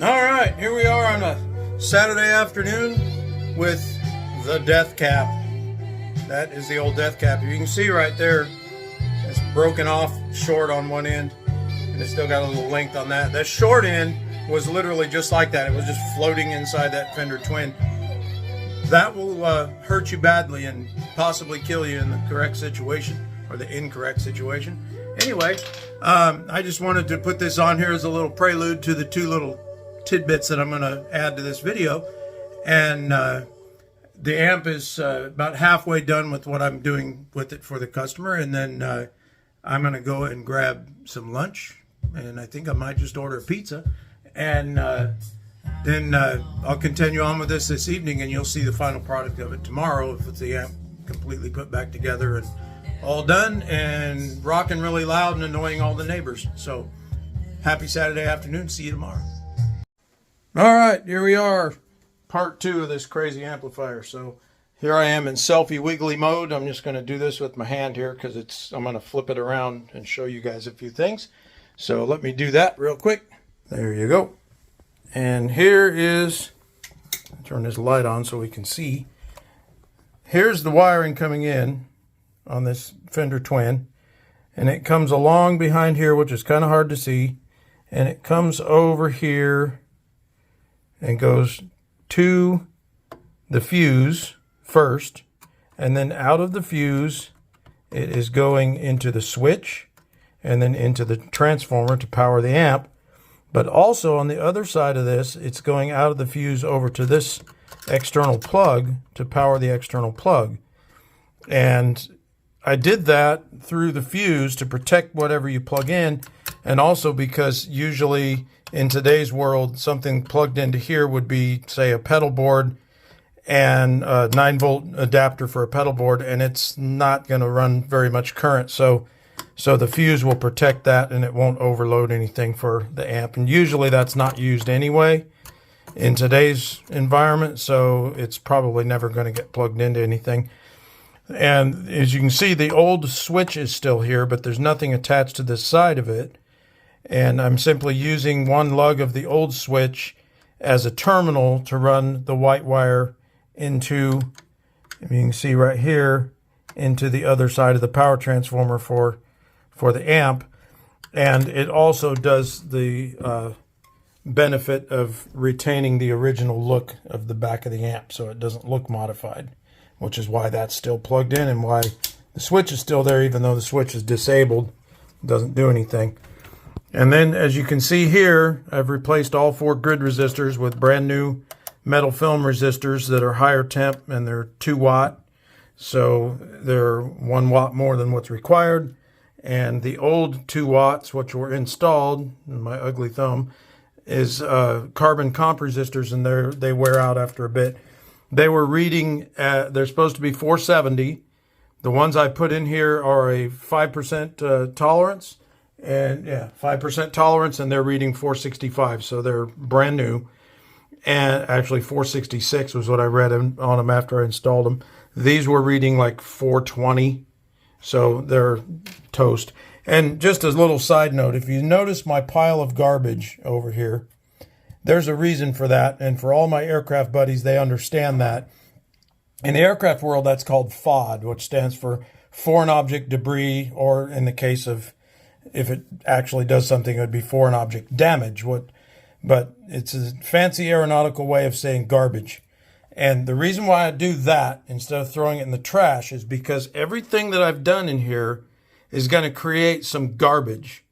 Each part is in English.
All right, here we are on a Saturday afternoon with the death cap. That is the old death cap. You can see right there, it's broken off short on one end, and it's still got a little length on that. That short end was literally just like that. It was just floating inside that fender twin. That will hurt you badly and possibly kill you in the correct situation or the incorrect situation. Anyway, I just wanted to put this on here as a little prelude to the two little tidbits that I'm going to add to this video. And the amp is about halfway done with what I'm doing with it for the customer, and then I'm going to go and grab some lunch, and I think I might just order a pizza, and then I'll continue on with this evening, and you'll see the final product of it tomorrow if it's the amp completely put back together and all done and rocking really loud and annoying all the neighbors. So happy Saturday afternoon. See you tomorrow. All right, here we are, part 2 of this crazy amplifier. So here I am in selfie wiggly mode. I'm just going to do this with my hand here because I'm going to flip it around and show you guys a few things. So let me do that real quick. There you go. And here is, turn this light on so we can see. Here's the wiring coming in on this fender twin, and it comes along behind here, which is kind of hard to see, and it comes over here and goes to the fuse first, and then out of the fuse it is going into the switch and then into the transformer to power the amp. But also on the other side of this, it's going out of the fuse over to this external plug to power the external plug. And I did that through the fuse to protect whatever you plug in, and also because usually in today's world, something plugged into here would be, say, a pedal board and a 9-volt adapter for a pedal board, and it's not going to run very much current. So the fuse will protect that, and it won't overload anything for the amp. And usually that's not used anyway in today's environment, so it's probably never going to get plugged into anything. And as you can see, the old switch is still here, but there's nothing attached to this side of it. And I'm simply using one lug of the old switch as a terminal to run the white wire into, you can see right here, into the other side of the power transformer for the amp. And it also does the benefit of retaining the original look of the back of the amp, so it doesn't look modified, which is why that's still plugged in and why the switch is still there, even though the switch is disabled. It doesn't do anything. And then, as you can see here, I've replaced all 4 grid resistors with brand new metal film resistors that are higher temp, and they're 2 watt. So they're 1 watt more than what's required. And the old 2 watts, which were installed, in my ugly thumb, is carbon comp resistors, and they wear out after a bit. They were reading, they're supposed to be 470. The ones I put in here are a 5% tolerance. And yeah, 5% tolerance, and they're reading 465, so they're brand new. And actually 466 was what I read on them after I installed them. These were reading like 420, so they're toast. And just as a little side note, if you notice my pile of garbage over here, there's a reason for that. And for all my aircraft buddies, they understand that. In the aircraft world, that's called FOD, which stands for foreign object debris, or in the case of, if it actually does something, it would be foreign object damage. But it's a fancy aeronautical way of saying garbage. And the reason why I do that instead of throwing it in the trash is because everything that I've done in here is going to create some garbage.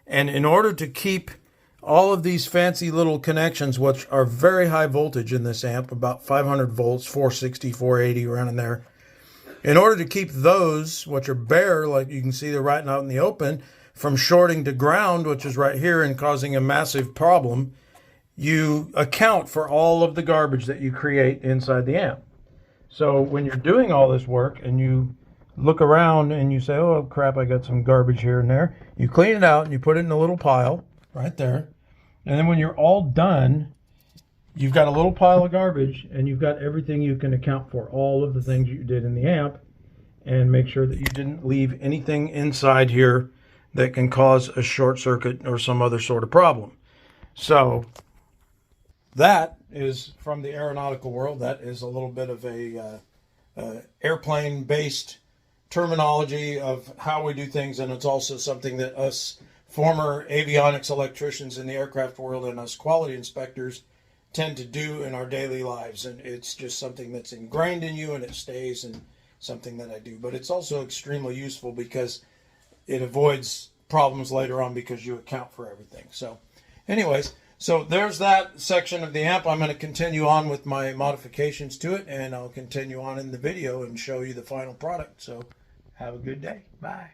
And in order to keep all of these fancy little connections, which are very high voltage in this amp, about 500 volts, 460, 480, around in there, in order to keep those, which are bare, like you can see they're right out in the open, from shorting to ground, which is right here, and causing a massive problem, you account for all of the garbage that you create inside the amp. So when you're doing all this work and you look around and you say, oh crap, I got some garbage here and there, you clean it out and you put it in a little pile right there. And then when you're all done, you've got a little pile of garbage, and you've got everything you can account for, all of the things you did in the amp, and make sure that you didn't leave anything inside here that can cause a short circuit or some other sort of problem. So That is from the aeronautical world. That is a little bit of a airplane-based terminology of how we do things, and it's also something that us former avionics electricians in the aircraft world and us quality inspectors tend to do in our daily lives. And it's just something that's ingrained in you, and it stays, and something that I do. But it's also extremely useful because it avoids problems later on because you account for everything. So anyways, so there's that section of the amp. I'm going to continue on with my modifications to it, and I'll continue on in the video and show you the final product. So have a good day. Bye.